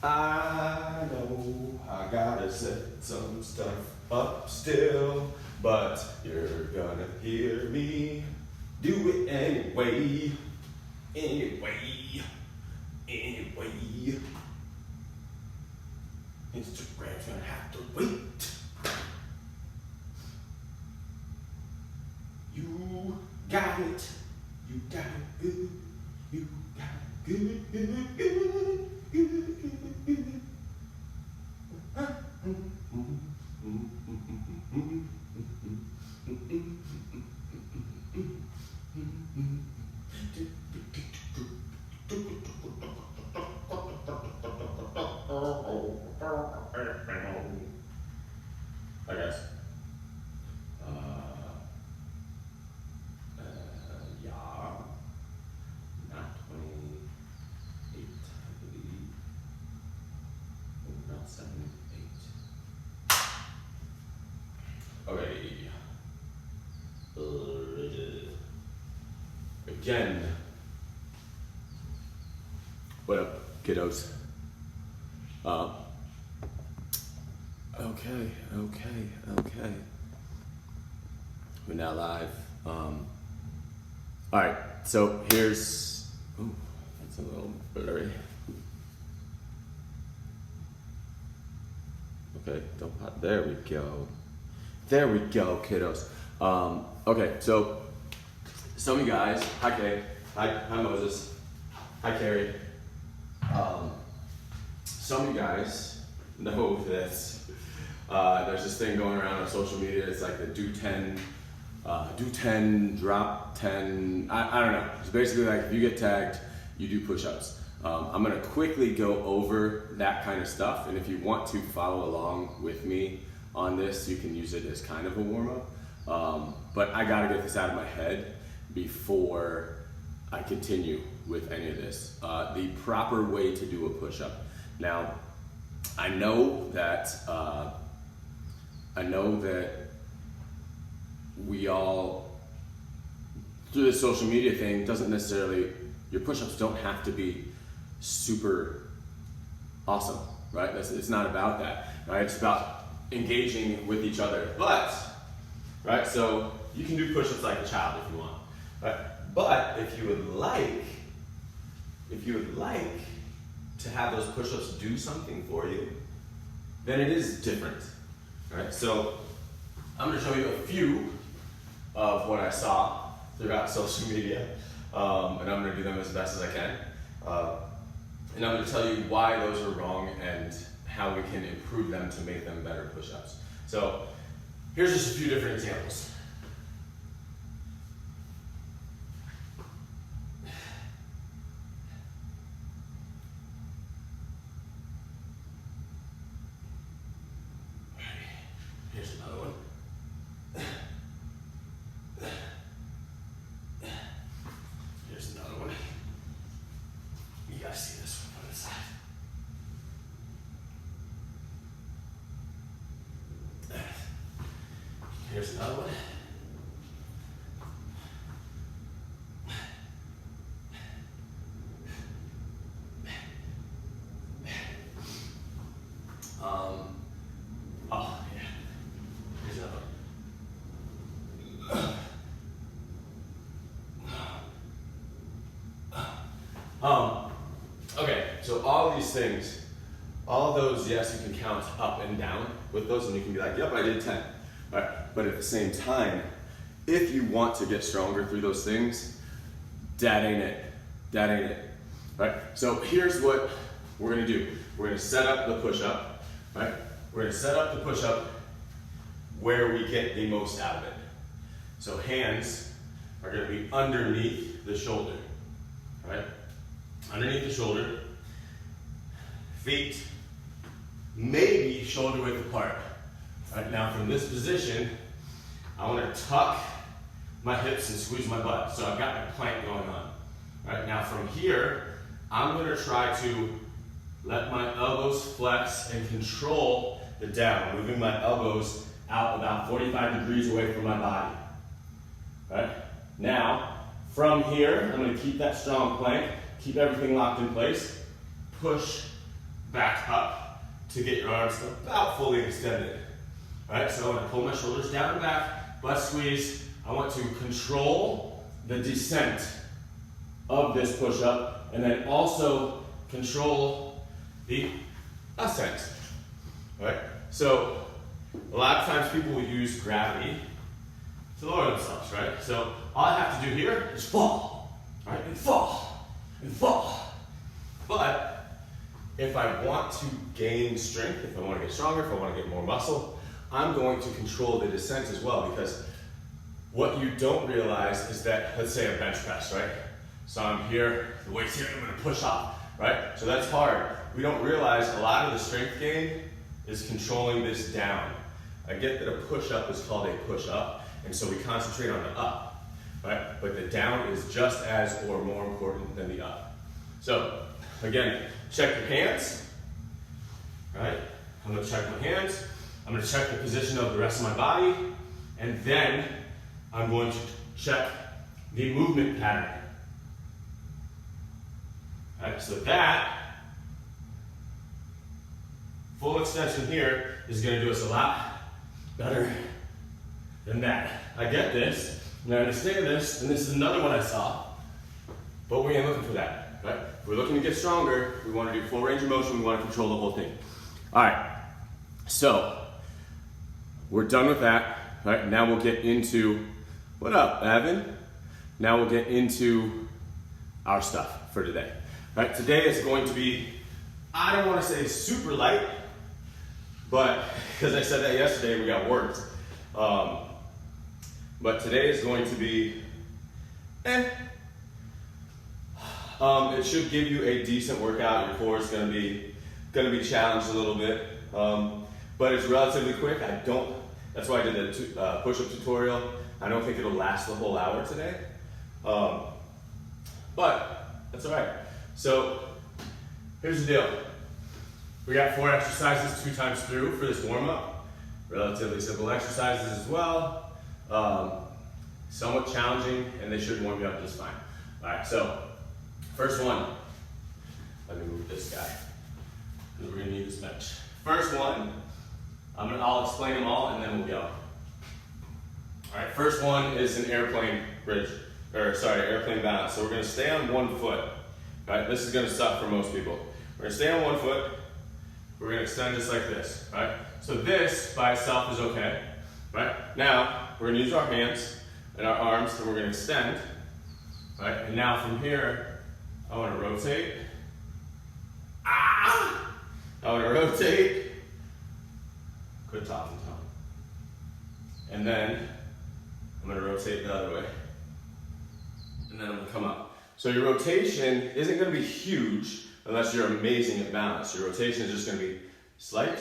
I know I gotta set some stuff up still, but you're gonna hear me do it anyway. Anyway. Instagram's gonna have to wait. You got it. You got it good. You got it good. I guess. Yeah. Not 28, I believe. Not 7, 8. Okay. Again. What up, kiddos? Okay. We're now live. All right, so here's, ooh, that's a little blurry. Okay, don't pop, there we go. There we go, kiddos. Okay, so some of you guys, hi Kay, hi Moses, hi Carrie. Some of you guys know that there's this thing going around on social media. It's like the do 10, drop 10. I don't know. It's basically like if you get tagged, you do push-ups. I'm gonna quickly go over that kind of stuff, and if you want to follow along with me on this, you can use it as kind of a warm-up. But I gotta get this out of my head before I continue with any of this. The proper way to do a push-up. Now, I know that we all, through the social media thing, doesn't necessarily, your push-ups don't have to be super awesome, right? It's not about that, right? It's about engaging with each other. But, right, so you can do push-ups like a child if you want, right? But if you would like to have those push-ups do something for you, then it is different, right? So I'm gonna show you a few of what I saw throughout social media, and I'm gonna do them as best as I can. And I'm gonna tell you why those are wrong and how we can improve them to make them better push-ups. So here's just a few different examples. Here's another one. Here's another one. You guys see this one on the side. Here's another one. Oh yeah. Here's another one. Okay, so all these things, all those, yes, you can count up and down with those, and you can be like, yep, I did 10. All right, but at the same time, if you want to get stronger through those things, that ain't it. That ain't it. All right, so here's what we're gonna do. We're gonna set up the push-up, right? We're gonna set up the push-up where we get the most out of it. So hands are gonna be underneath the shoulder, right? Underneath the shoulder. Feet maybe shoulder width apart. Right, now from this position, I want to tuck my hips and squeeze my butt. So I've got my plank going on. Right, now from here, I'm going to try to let my elbows flex and control the down, moving my elbows out about 45 degrees away from my body. Right? Now, from here, I'm going to keep that strong plank, keep everything locked in place, push back up to get your arms about fully extended. All right, so I'm gonna pull my shoulders down and back, butt squeeze. I want to control the descent of this push-up, and then also control the ascent. All right, so a lot of times people will use gravity to lower themselves, right? So all I have to do here is fall, right? And fall, and fall. But if I want to gain strength, if I want to get stronger, if I want to get more muscle, I'm going to control the descent as well, because what you don't realize is that, let's say a bench press, right? So I'm here, the weight's here, I'm gonna push off, right? So that's hard. We don't realize a lot of the strength gain is controlling this down. I get that a push-up is called a push-up, and so we concentrate on the up, right? But the down is just as or more important than the up. So again, check your hands, right? I'm gonna check my hands. I'm gonna check the position of the rest of my body, and then I'm going to check the movement pattern. All right, so that full extension here is gonna do us a lot better than that. I get this, and I understand this, and this is another one I saw, but we ain't looking for that, right? If we're looking to get stronger, we wanna do full range of motion, we wanna control the whole thing. All right, so we're done with that, right? Now we'll get into, what up, Evan? Now we'll get into our stuff for today. Right, today is going to be, I don't want to say super light, but because I said that yesterday, we got worked. But today is going to be, it should give you a decent workout. Your core is going to be challenged a little bit, but it's relatively quick. That's why I did the push-up tutorial. I don't think it'll last the whole hour today, but that's all right. So here's the deal. We got 4 exercises 2 times through for this warm-up. Relatively simple exercises as well. Somewhat challenging, and they should warm you up just fine. All right, so first one. Let me move this guy, because we're gonna need this bench. First one, I'll explain them all, and then we'll go. All right, first one is an airplane airplane balance. So we're gonna stay on one foot. Right, this is gonna suck for most people. We're gonna stay on one foot. We're gonna extend just like this, right? So this by itself is okay, right? Now, we're gonna use our hands and our arms, and we're gonna extend, right? And now from here, I wanna rotate. I wanna rotate. Quit talking, Tom. And then, I'm gonna rotate the other way. And then I'm gonna come up. So your rotation isn't going to be huge unless you're amazing at balance. Your rotation is just going to be slight,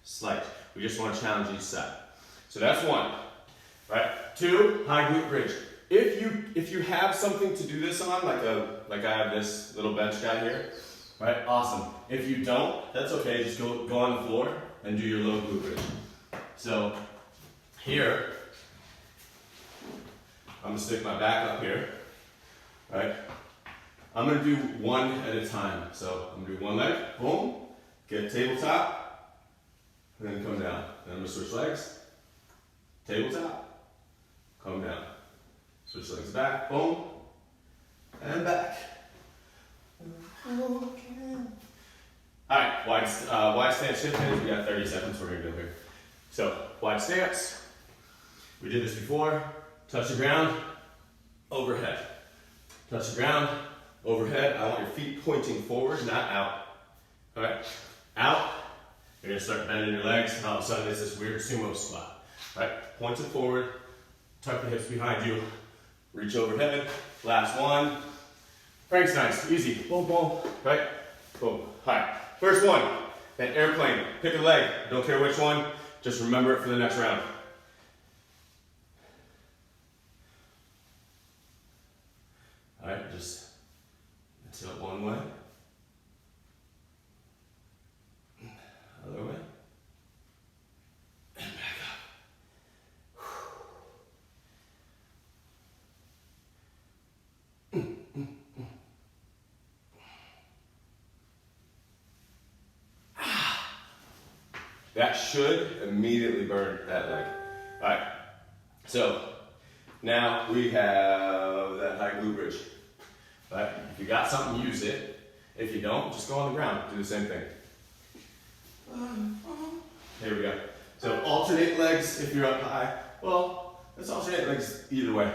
slight. We just want to challenge each side. So that's 1, right? 2, high glute bridge. If you have something to do this on, like I have this little bench guy here, right? Awesome. If you don't, that's okay. Just go on the floor and do your low glute bridge. So here, I'm going to stick my back up here, right? I'm gonna do one at a time. So I'm gonna do one leg, boom, get tabletop, and then come down. Then I'm gonna switch legs, tabletop, come down. Switch legs back, boom, and back. All right, wide stance hip hinge. We got 30 seconds. We're gonna do here. So wide stance. We did this before. Touch the ground, overhead. Touch the ground, overhead. I want your feet pointing forward, not out. All right, out. You're gonna start bending your legs, and all of a sudden it's this weird sumo squat. All right, pointing forward, tuck the hips behind you, reach overhead. Last one. Frank's nice, easy. Boom, boom. Right, boom. All right, first one. That airplane. Pick a leg. Don't care which one. Just remember it for the next round. All right, just tilt one way, other way, and back up. That should immediately burn that leg. All right, so now we have that high glute bridge. All right, if you got something, use it. If you don't, just go on the ground, do the same thing. Here we go. So alternate legs if you're up high. Well, let's alternate legs either way.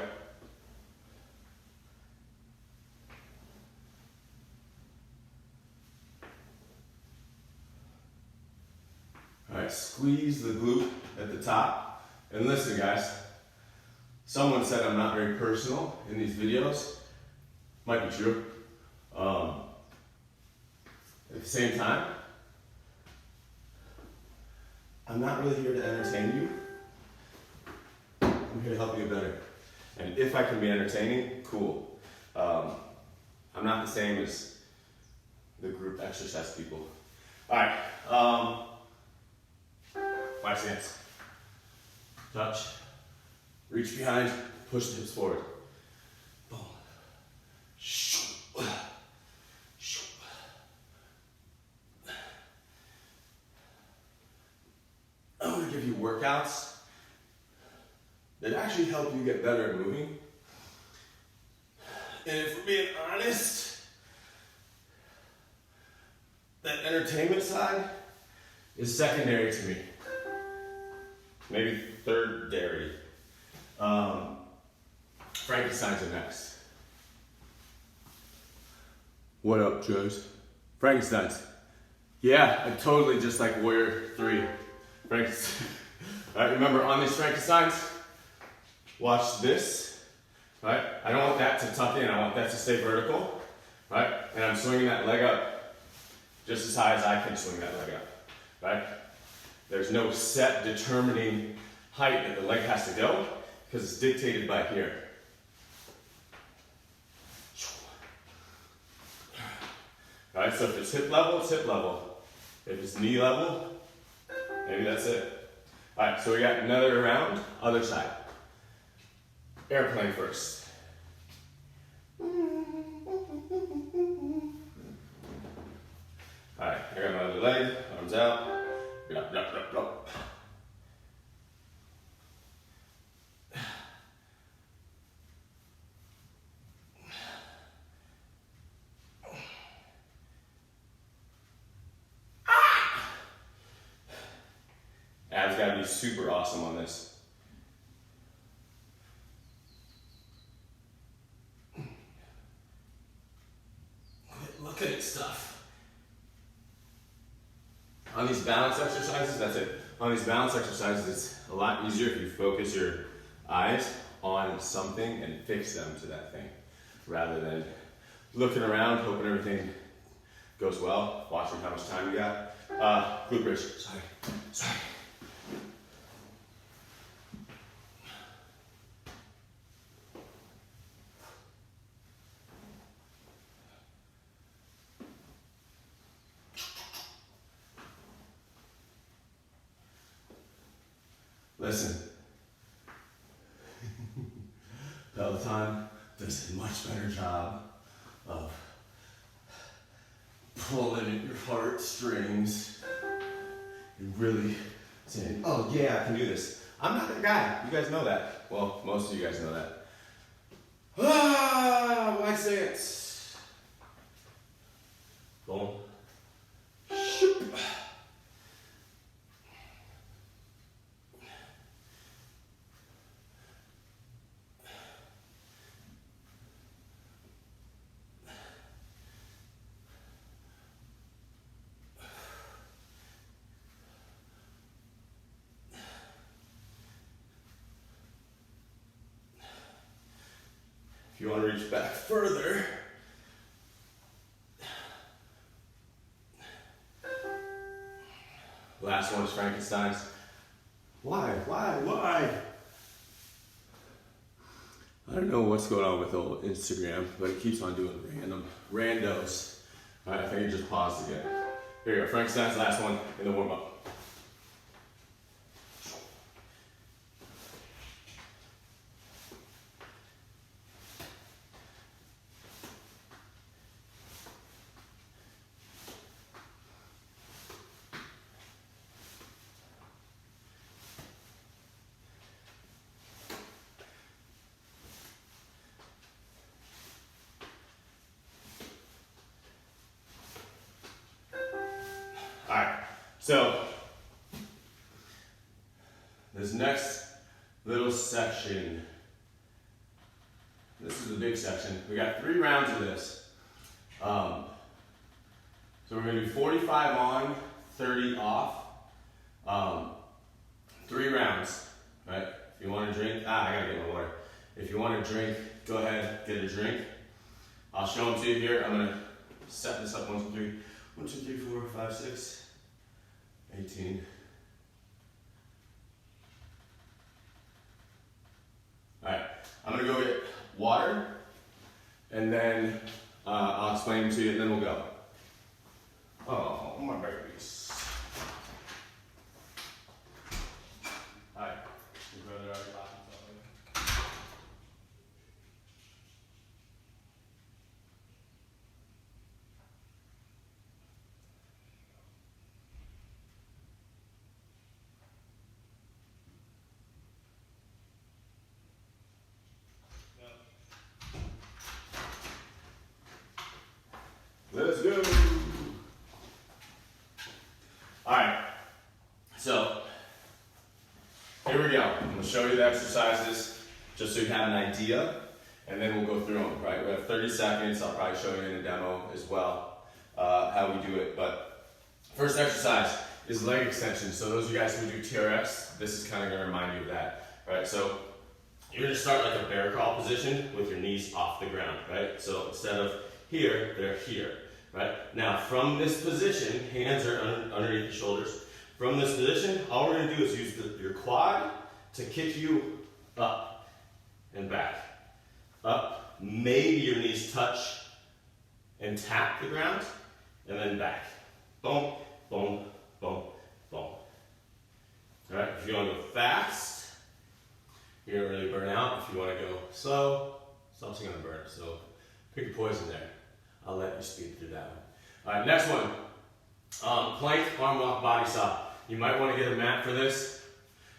All right, squeeze the glute at the top. And listen, guys, someone said I'm not very personal in these videos. Might be true. At the same time, I'm not really here to entertain you. I'm here to help you get better. And if I can be entertaining, cool. I'm not the same as the group exercise people. All right. Wide stance. Touch. Reach behind. Push the hips forward. Boom. I'm going to give you workouts that actually help you get better at moving. And if we're being honest, that entertainment side is secondary to me. Maybe third-dairy. Frankensteins are next. What up, Joes? Frankensteins. Yeah, I'm totally just like Warrior 3. Frankenstein. All right, remember on these Frankensteins, watch this. All right, I don't want that to tuck in. I want that to stay vertical. All right, and I'm swinging that leg up just as high as I can swing that leg up. Right? There's no set determining height that the leg has to go because it's dictated by here. All right, so if it's hip level, it's hip level. If it's knee level, maybe that's it. All right, so we got another round, other side. Airplane first. All right, I got my other leg, arms out. Blah, blah, blah, blah. Abs gotta be super awesome on this. Look at it, stuff. On these balance exercises, that's it. On these balance exercises, it's a lot easier if you focus your eyes on something and fix them to that thing, rather than looking around, hoping everything goes well, watching how much time you got. Glute bridge, sorry. Listen, Peloton does a much better job of pulling at your heartstrings and really saying, oh yeah, I can do this. I'm not that guy, you guys know that. Well, most of you guys know that. Wide stance. Boom. Shoop. If you want to reach back further, last one is Frankenstein's. Why? I don't know what's going on with old Instagram, but it keeps on doing random randos. All right, I think you just paused again. Here you go, Frankenstein's last one in the warm-up. So this next little section, this is the big section. We got 3 rounds of this. So we're gonna do 45 on, 30 off. 3 rounds, right? If you want to drink, I gotta get my water. If you want to drink, go ahead, get a drink. I'll show them to you here. I'm gonna set this up 1, 2, 3. 1, 2, 3, 4, 5, 6, 18. All right, I'm gonna go get water, and then I'll explain to you, and then we'll go. Oh, my babies. Hi, your brother already laughing something. Let's go. All right, so here we go. I'm gonna show you the exercises just so you have an idea, and then we'll go through them, right? We have 30 seconds. I'll probably show you in a demo as well how we do it. But first exercise is leg extension. So those of you guys who do TRX, this is kind of gonna remind you of that, right? So you're gonna start like a bear crawl position with your knees off the ground, right? So instead of here, they're here. Right? Now, from this position, hands are underneath the shoulders. From this position, all we're going to do is use your quad to kick you up and back. Up, maybe your knees touch and tap the ground, and then back. Boom, boom, boom, boom. All right? If you want to go fast, you're going to really burn out. If you want to go slow, it's also going to burn. So pick your poison there. I'll let you speed through that one. All right, next one. Plank, arm walk, body saw. You might want to get a mat for this.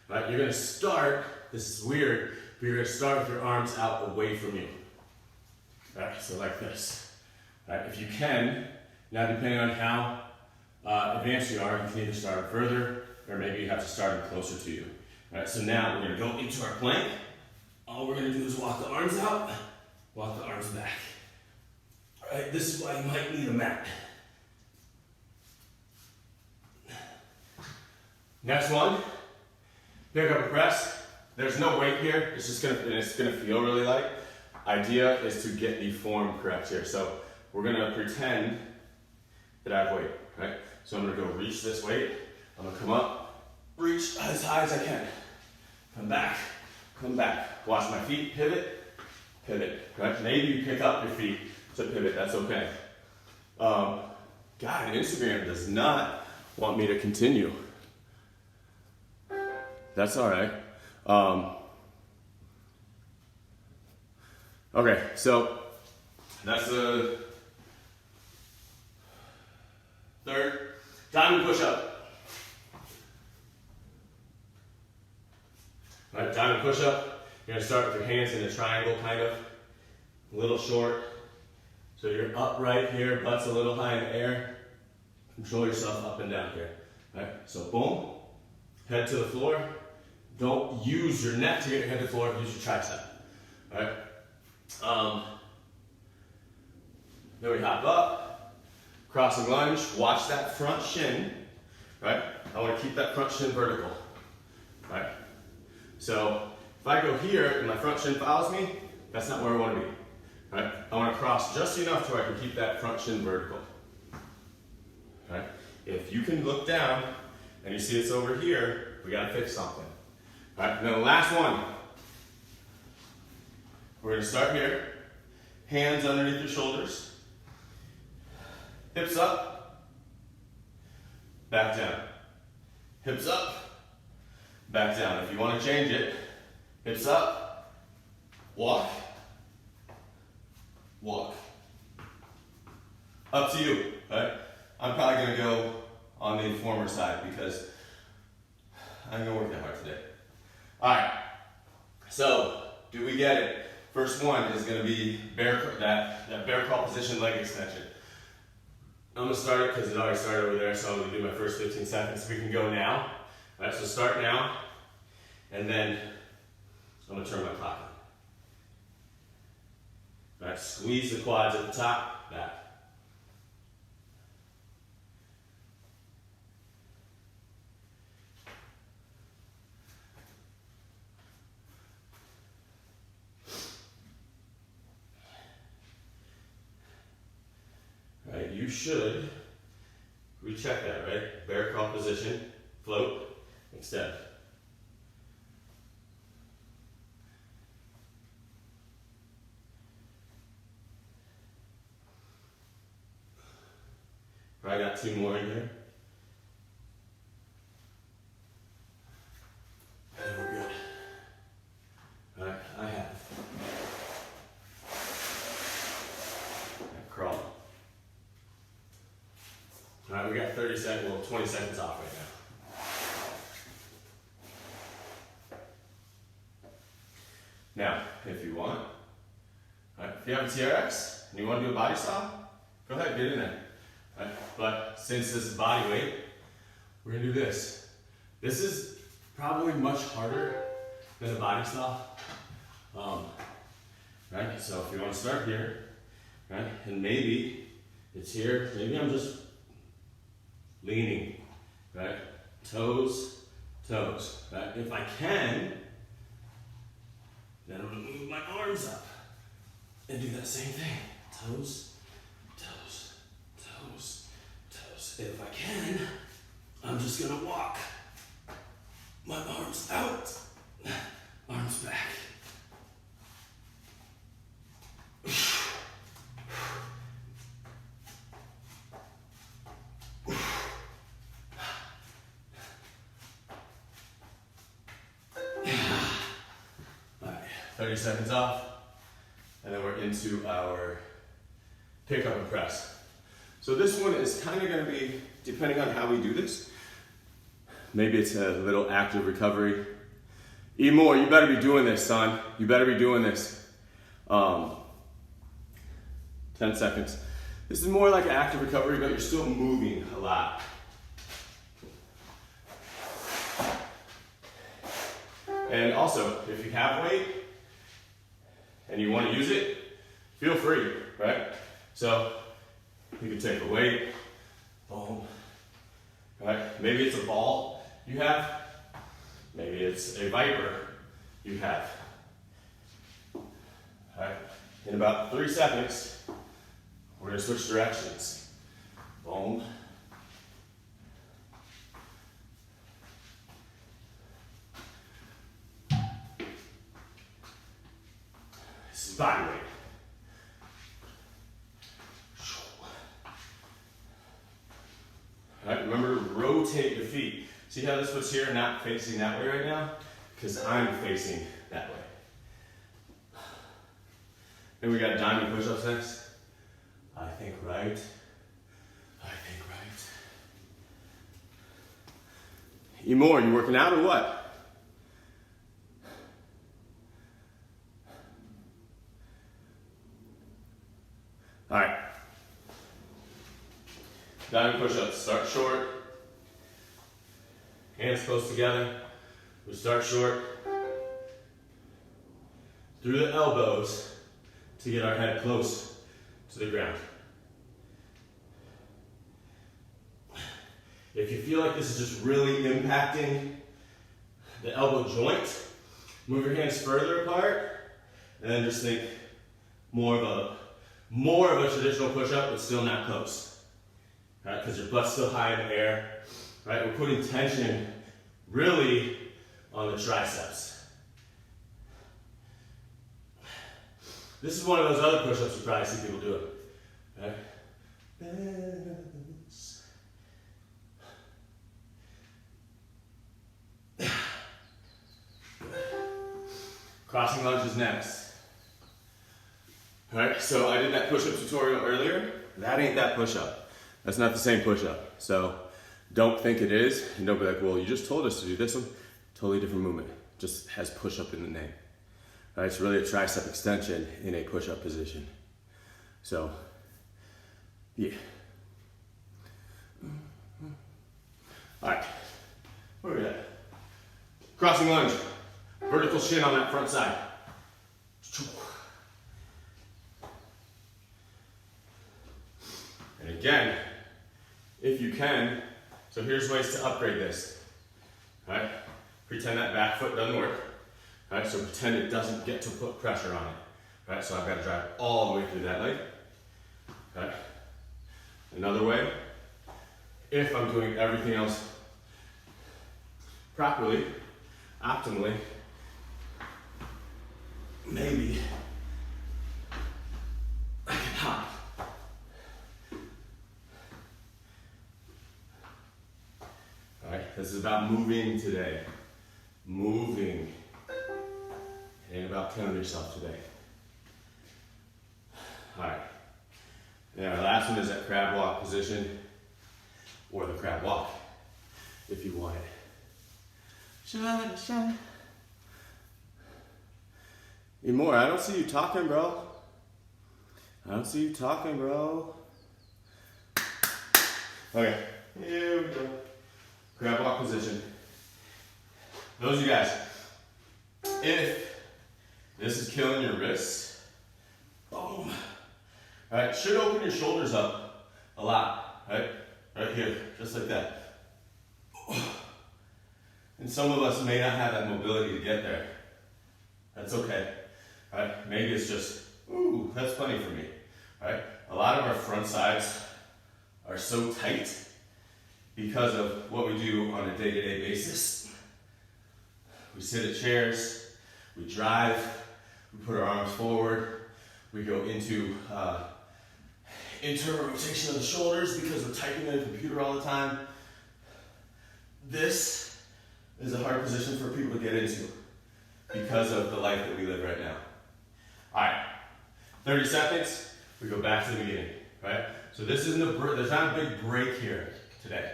Right, you're going to start, this is weird, but you're going to start with your arms out away from you. All right, so like this. All right, if you can, now depending on how advanced you are, you can either start further, or maybe you have to start them closer to you. All right, so now we're going to go into our plank. All we're going to do is walk the arms out, walk the arms back. All right, this is why you might need a mat. Next one, pick up a press. There's no weight here. It's gonna feel really light. Idea is to get the form correct here. So we're gonna pretend that I have weight, right? So I'm gonna go reach this weight. I'm gonna come up, reach as high as I can. Come back, come back. Watch my feet, pivot, pivot, right? Maybe you pick up your feet to pivot, that's okay. God, Instagram does not want me to continue. That's all right. Okay, so that's the third. Diamond push-up. All right, diamond push-up. You're gonna start with your hands in a triangle, kind of. A little short. So you're upright here, butt's a little high in the air. Control yourself up and down here. All right, so boom, head to the floor. Don't use your neck to get your head to the floor, use your tricep. All right? Then we hop up, crossing lunge, watch that front shin, right? I want to keep that front shin vertical, right? So if I go here and my front shin follows me, that's not where I want to be, right? I want to cross just enough to where I can keep that front shin vertical, right? If you can look down and you see it's over here, we got to fix something. All right, and then the last one. We're going to start here. Hands underneath your shoulders. Hips up. Back down. Hips up. Back down. If you want to change it, hips up. Walk. Walk. Up to you. Right? I'm probably going to go on the former side because I'm going to work that hard today. All right, so do we get it? First one is going to be that bear crawl position leg extension. I'm gonna start it because it already started over there, so I'm gonna do my first 15 seconds. We can go now. All right, so start now, and then I'm gonna turn my clock on. All right, squeeze the quads at the top, back. All right, you should recheck that, right? Bear crawl position, float, extend. I got 2 more in here. And we're good. All right, I have. Crawl. All right, we got 30 seconds, well, 20 seconds off right now. Now, if you want, all right, if you have a TRX and you want to do a body style, go ahead, get in there. Right? But since this is body weight, we're gonna do this. This is probably much harder than a body style. Right? So if you want to start here, right, and maybe it's here, maybe I'm just leaning, right? Toes, toes, right? If I can, then I'm gonna move my arms up and do that same thing. Toes, toes, toes, toes. If I can, I'm just gonna walk my arms out, arms back. All right, 30 seconds off, and then we're into our pick up and press. So this one is kind of going to be, depending on how we do this, maybe it's a little active recovery. E more, you better be doing this, son. You better be doing this. 10 seconds. This is more like an active recovery, but you're still moving a lot. And also, if you have weight and you want to use it, feel free, right? So you can take a weight, boom, right? Maybe it's a ball you have, maybe it's a Viper you have. All right, in about 3 seconds, we're gonna switch directions. Boom. This is body weight. All right, remember to rotate your feet. See how this foot's here, not facing that way right now? Because I'm facing that way. Then we got diamond push-ups next. I think right. I think right. You more, you working out or what? All right. Diamond push-ups, start short. Hands close together. We start short. Through the elbows to get our head close to the ground. If you feel like this is just really impacting the elbow joint, move your hands further apart, and then just think more of a traditional push-up, but still not close. Right? Because your butt's still high in the air. Right? We're putting tension really on the triceps. This is one of those other push-ups you probably see people doing. Right? Crossing lunge is next. Alright, so I did that push-up tutorial earlier. That ain't that push-up. That's not the same push-up. So don't think it is, and don't be like, well, you just told us to do this one. Totally different movement. Just has push-up in the name. Alright, it's really a tricep extension in a push-up position. So, yeah. Crossing lunge. Vertical shin on that front side. And again, if you can, so here's ways to upgrade this. All right? Pretend that back foot doesn't work. All right? So pretend it doesn't get to put pressure on it. All right? So I've got to drive all the way through that leg. All right? Another way, if I'm doing everything else properly, optimally, maybe I can hop. All right, this is about moving today. Moving. It ain't about killing yourself today. All right. Now our last one is that crab walk position, or the crab walk, if you want it. Shine. Need more? I don't see you talking, bro. Okay, here we go. Crab walk position. Those of you guys, if this is killing your wrists, boom. All right, should open your shoulders up a lot, right? Right here, just like that. And some of us may not have that mobility to get there. That's okay, right? Maybe it's just, ooh, that's funny for me, right? A lot of our front sides are so tight because of what we do on a day-to-day basis. We sit at chairs, we drive, we put our arms forward, we go into internal rotation of the shoulders because we're typing in a computer all the time. This is a hard position for people to get into because of the life that we live right now. All right, 30 seconds, we go back to the beginning, right? So this isn't there's not a big break here today,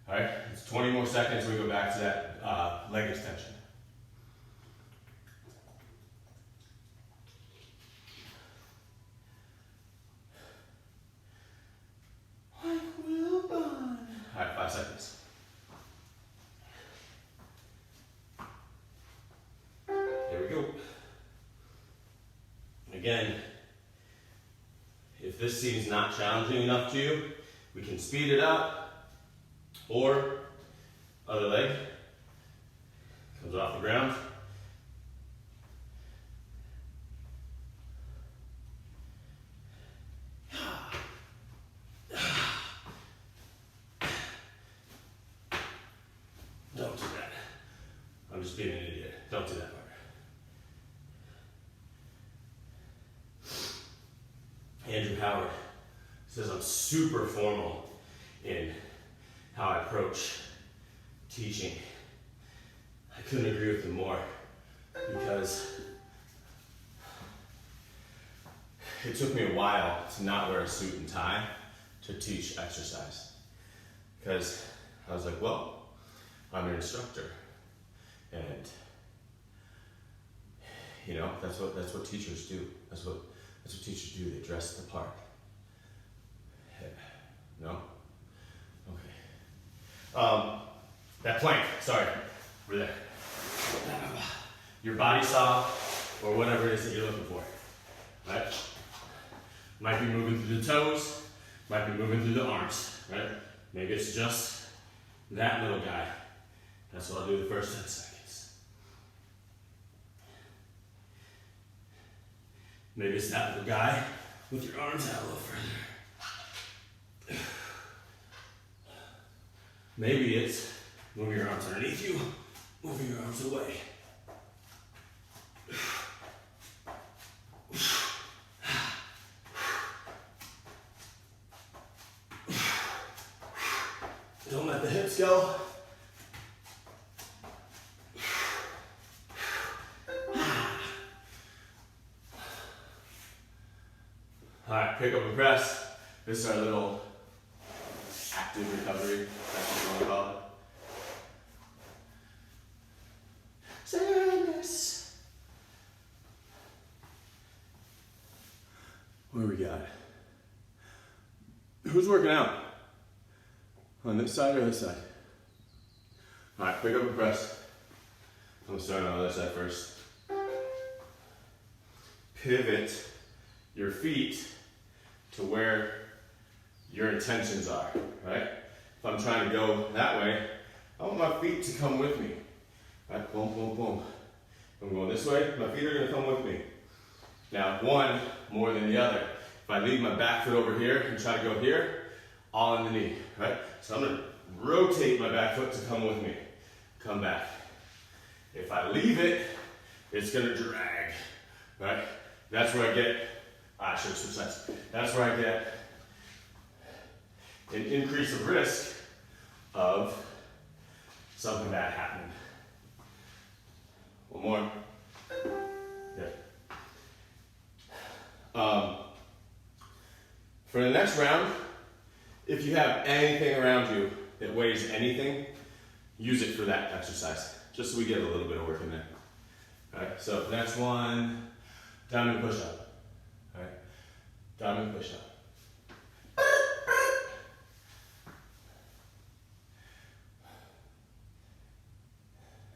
all right? It's 20 more seconds, we go back to that leg extension. All right, 5 seconds. There we go. Again, if this seems not challenging enough to you, we can speed it up, or other leg comes off the ground. Don't do that. I'm just being an idiot. Don't do that part. Andrew Howard says I'm super formal in how I approach teaching. I couldn't agree with him more, because it took me a while to not wear a suit and tie to teach exercise, because I was like, well, I'm an instructor, and you know, that's what teachers do. That's what teachers do. They dress the part. No? Okay. That plank. Sorry, we're there. Your body saw, or whatever it is that you're looking for. Right? Might be moving through the toes. Might be moving through the arms. Right? Maybe it's just that little guy. That's what I'll do the first 10 seconds. Maybe it's that little guy with your arms out a little further. Maybe it's moving your arms underneath you, moving your arms away. Don't let the hips go. Alright, pick up and press. This is our little active recovery, that's what you want to call it. Sadness. What do we got? Who's working out? On this side or this side? Alright, pick up and press. I'm gonna start on the other side first. Pivot your feet to where your intentions are, right? If I'm trying to go that way, I want my feet to come with me. Right, boom, boom, boom. If I'm going this way, my feet are gonna come with me. Now, one more than the other. If I leave my back foot over here and try to go here, all in the knee, right? So I'm gonna rotate my back foot to come with me. Come back. If I leave it, it's gonna drag, right? That's where I get, I should have switched sides. That's where I get an increase of risk of something bad happening. One more. Yeah. For the next round, if you have anything around you that weighs anything, use it for that exercise, just so we get a little bit of work in there. All right, so next one, diamond push-up. All right, diamond push-up.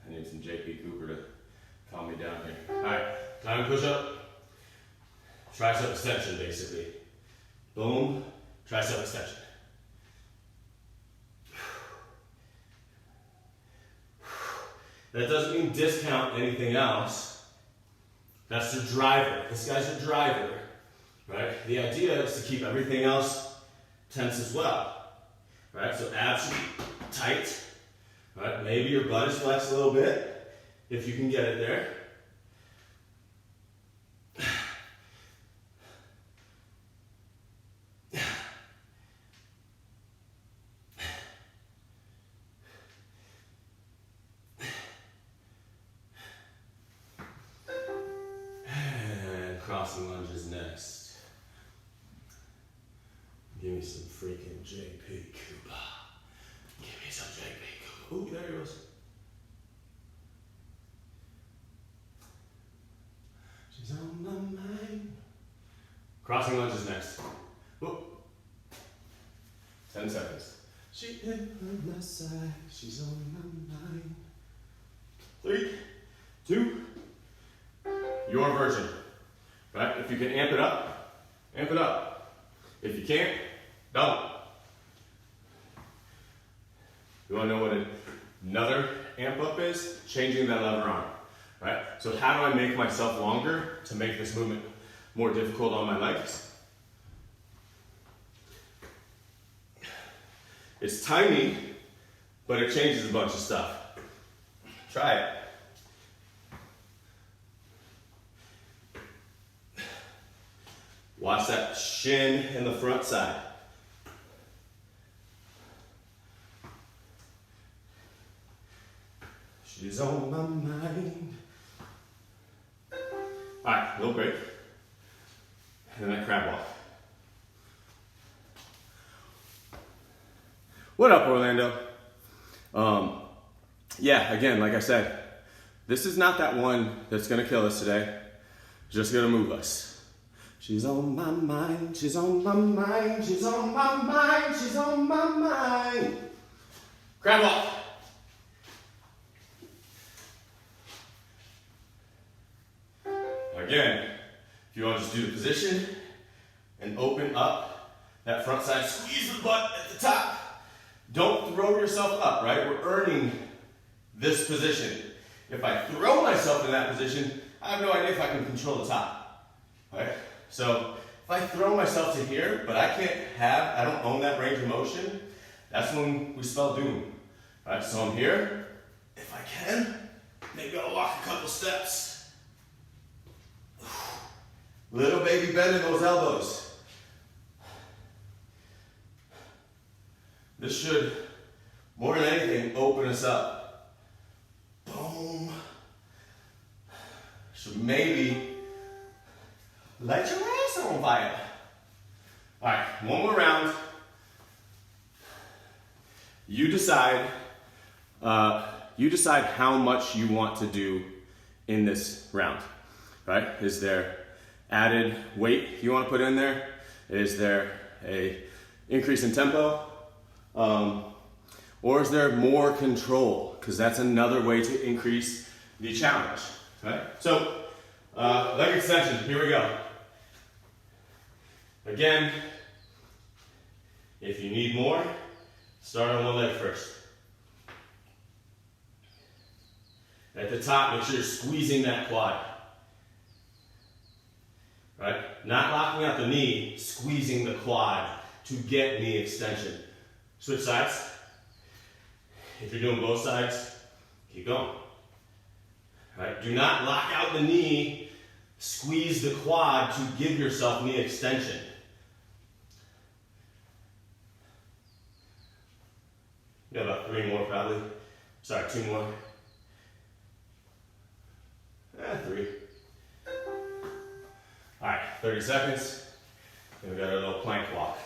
I need some JP Cooper to calm me down here. All right, diamond push-up, tricep extension basically. Boom, tricep extension. That doesn't mean discount anything else. That's the driver. This guy's your driver, right? The idea is to keep everything else tense as well, right? So abs should be tight, right? Maybe your butt is flexed a little bit, if you can get it there. Crossing lunges next. Give me some freaking JP Cooper. Give me some JP Cooper. Ooh, there he goes. She's on my mind. Crossing lunges next. Whoop. 10 seconds. She ain't on my side. She's on my mind. 3, 2, your version. Right? If you can amp it up, amp it up. If you can't, don't. You wanna know what another amp up is? Changing that lever arm, right? So how do I make myself longer to make this movement more difficult on my legs? It's tiny, but it changes a bunch of stuff. Try it. Watch that shin in the front side. She's on my mind. All right, little break. And then that crab walk. What up, Orlando? Yeah, again, like I said, this is not that one that's gonna kill us today. Just gonna move us. She's on my mind, she's on my mind, she's on my mind, she's on my mind. Crab walk. Again, if you want to just do the position and open up that front side, squeeze the butt at the top. Don't throw yourself up, right? We're earning this position. If I throw myself in that position, I have no idea if I can control the top, right? So if I throw myself to here, but I don't own that range of motion, that's when we spell doom. All right, so I'm here. If I can, maybe I'll walk a couple steps. Little baby bend in those elbows. This should, more than anything, open us up. Boom. Should maybe light your ass on fire. All right, one more round. You decide how much you want to do in this round, right? Is there added weight you want to put in there? Is there a increase in tempo? Or is there more control? Because that's another way to increase the challenge, right? So, leg extension, here we go. Again, if you need more, start on one leg first. At the top, make sure you're squeezing that quad. Right? Not locking out the knee, squeezing the quad to get knee extension. Switch sides. If you're doing both sides, keep going. Right? Do not lock out the knee, squeeze the quad to give yourself knee extension. You got about 3 more probably. Sorry, 2 more. 3. Alright, 30 seconds. Then we got our little plank walk.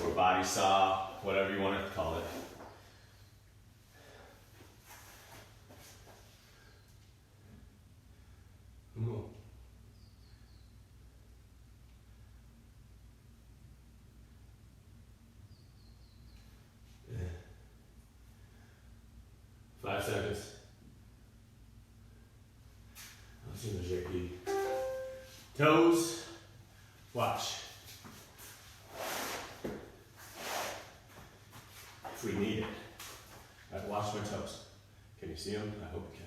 Or body saw, whatever you want to call it. Come on. Yeah. 5 seconds. I'll see the JP. Toes, watch. If we need it. Right, watch my toes. Can you see them? I hope you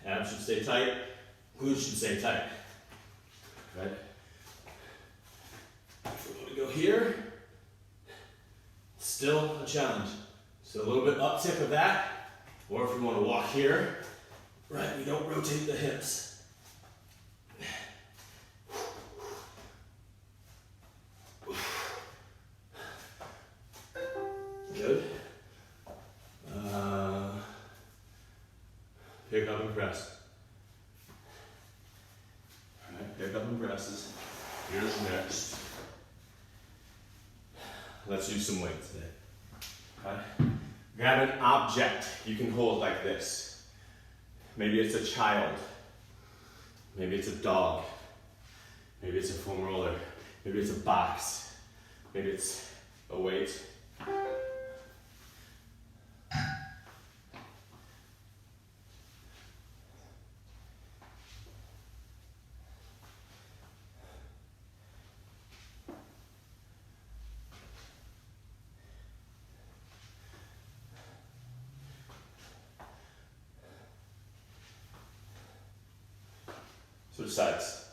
can. Abs should stay tight, glutes should stay tight. Right? If we're going to go here, still a challenge. So a little bit uptick of that, or if you want to walk here, right, we don't rotate the hips. Good. Pick up and press. All right, pick up and presses. Here's next. Let's use some weight today. Okay. Grab an object you can hold like this. Maybe it's a child. Maybe it's a dog. Maybe it's a foam roller. Maybe it's a box. Maybe it's a weight. Switch sides.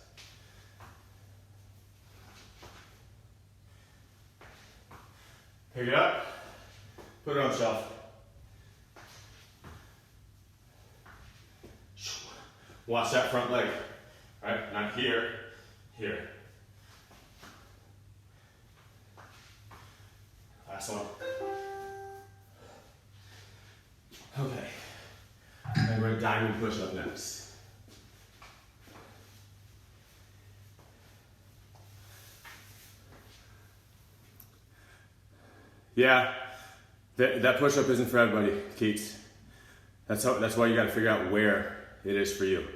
Pick it up, put it on the shelf. Watch that front leg, right? Not here, here. Last one. Okay, and we're diamond push up next. Yeah, that push-up isn't for everybody, Keats. That's why you got to figure out where it is for you,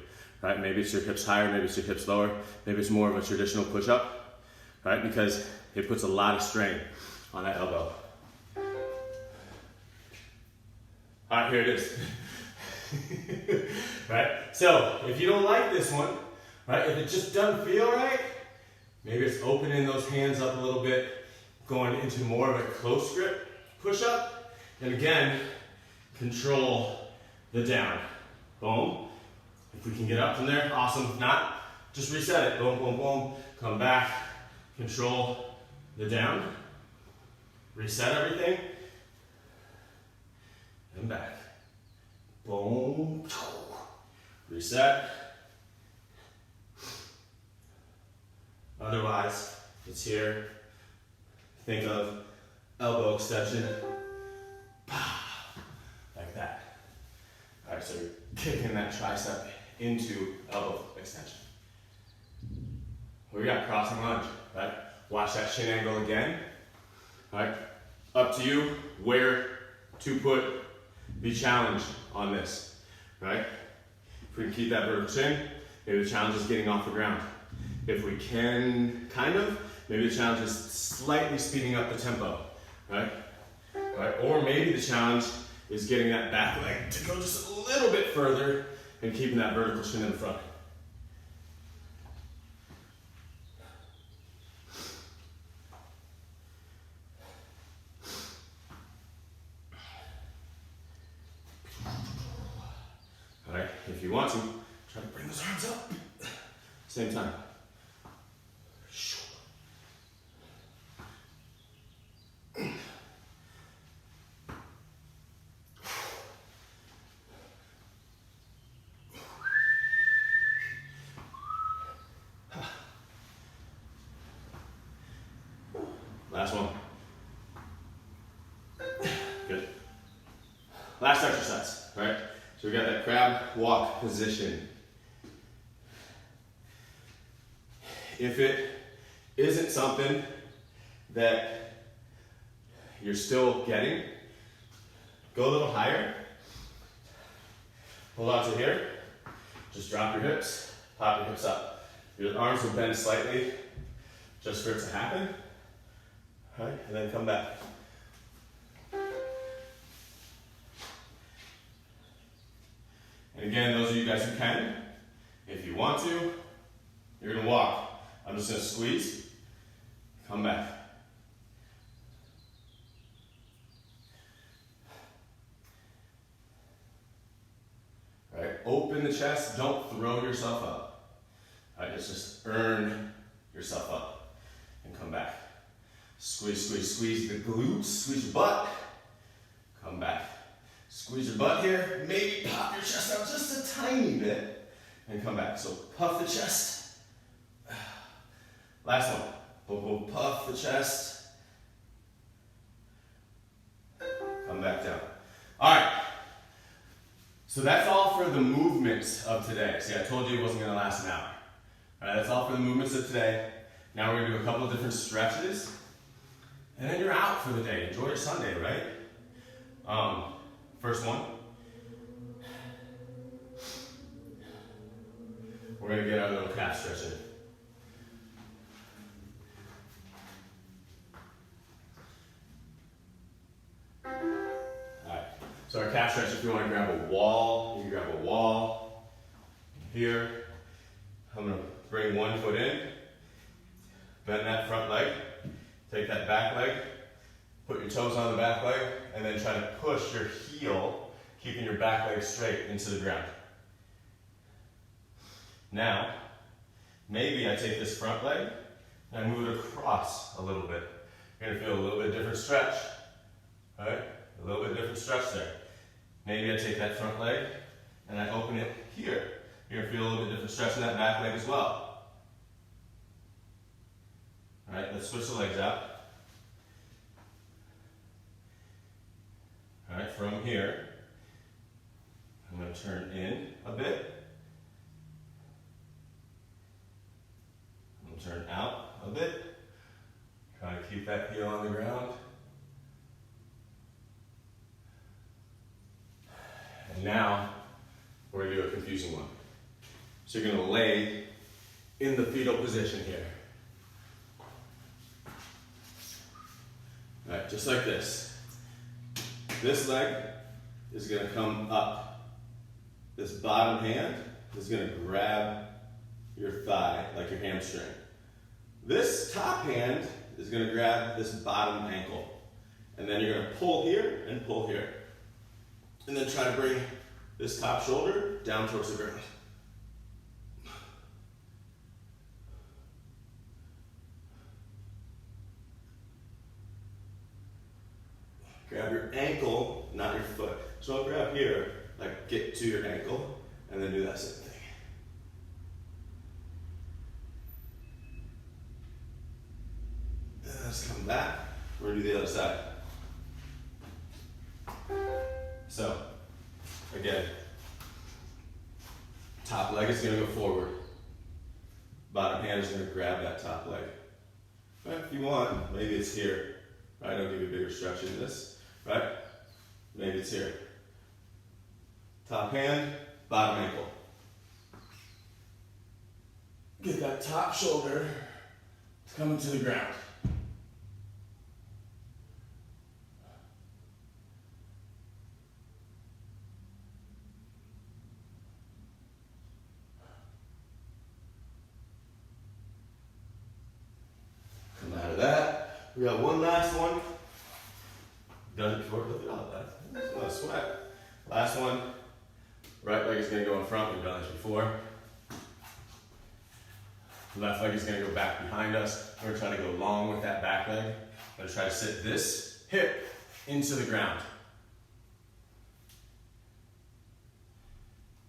right? Maybe it's your hips higher, maybe it's your hips lower, maybe it's more of a traditional push-up, right? Because it puts a lot of strain on that elbow. All right, here it is. Right? So, if you don't like this one, right? If it just doesn't feel right, maybe it's opening those hands up a little bit, going into more of a close grip push-up, and again, control the down. Boom. If we can get up from there, awesome. If not, just reset it. Boom, boom, boom. Come back, control the down. Reset everything, and back. Boom. Reset. Otherwise, it's here. Think of elbow extension, like that. All right, so you're kicking that tricep into elbow extension. We got crossing lunge, right? Watch that shin angle again. All right, up to you where to put the challenge on this, right? If we can keep that vertical chin, maybe the challenge is getting off the ground. If we can, kind of, Maybe the challenge is slightly speeding up the tempo, right? Right? Or maybe the challenge is getting that back leg to go just a little bit further and keeping that vertical shin in the front. All right, if you want to, try to bring those arms up. Same time. Last one. Good. Last exercise, all right? So we got that crab walk position. If it isn't something that you're still getting, go a little higher. Hold on to here. Just drop your hips, pop your hips up. Your arms will bend slightly just for it to happen. All right, and then come back. And again, those of you guys who can, if you want to, you're gonna walk. I'm just gonna squeeze, come back. All right, open the chest, don't throw yourself up. All right, just earn yourself up and come back. Squeeze, squeeze, squeeze the glutes, squeeze your butt, come back. Squeeze your butt here, maybe pop your chest out just a tiny bit and come back. So puff the chest. Last one. Boom, puff the chest. Come back down. All right. So that's all for the movements of today. See, I told you it wasn't going to last an hour. All right, that's all for the movements of today. Now we're going to do a couple of different stretches. And then you're out for the day. Enjoy your Sunday, right? First one. We're going to get our little calf stretch in. Alright, so our calf stretch, if you want to grab a wall, you can grab a wall. Here, I'm going to bring one foot in, bend that front leg, take that back leg, put your toes on the back leg, and then try to push your heel, keeping your back leg straight into the ground. Now, maybe I take this front leg and I move it across a little bit. You're going to feel a little bit different stretch. All right? A little bit different stretch there. Maybe I take that front leg and I open it here. You're going to feel a little bit different stretch in that back leg as well. All right, let's switch the legs out. All right, from here, I'm going to turn in a bit. I'm going to turn out a bit. Try to keep that heel on the ground. And now, we're going to do a confusing one. So you're going to lay in the fetal position here. All right, just like this. This leg is going to come up. This bottom hand is going to grab your thigh like your hamstring. This top hand is going to grab this bottom ankle. And then you're going to pull here and pull here. And then try to bring this top shoulder down towards the ground. Grab your ankle, not your foot. So I'll grab here, like get to your ankle, and then do that same thing. And let's come back. We're gonna do the other side. So, again, top leg is gonna go forward. Bottom hand is gonna grab that top leg. But if you want, maybe it's here. Right, I'll give you a bigger stretch in this. Right? Maybe it's here. Top hand, bottom ankle. Get that top shoulder It's coming to the ground. Come out of that. We got one last one. Done it before. Look at all that. That's a lot of sweat. Last one. Right leg is going to go in front. We've done this before. Left leg is going to go back behind us. We're going to try to go long with that back leg. I'm going to try to sit this hip into the ground.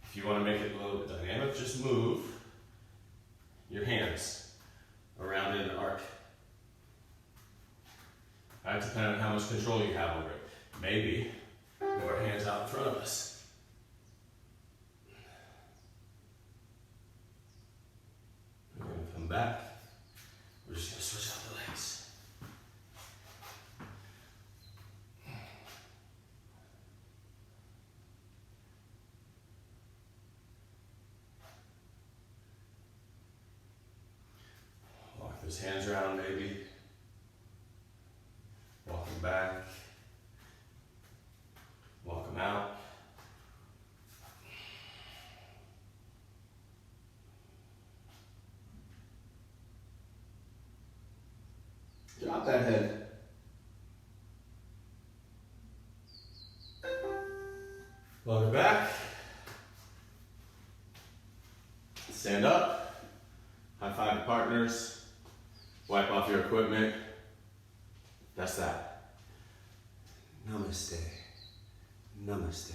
If you want to make it a little bit dynamic, just move your hands around in an arc. Right, depending on how much control you have over it. Maybe move our hands out in front of us. We're going to come back. We're just going to switch out the legs. Walk those hands around maybe. Walk them back. Walk them out. Drop that head. Walk it back. Stand up. High five your partners. Wipe off your equipment. That's that. Namaste. Namaste.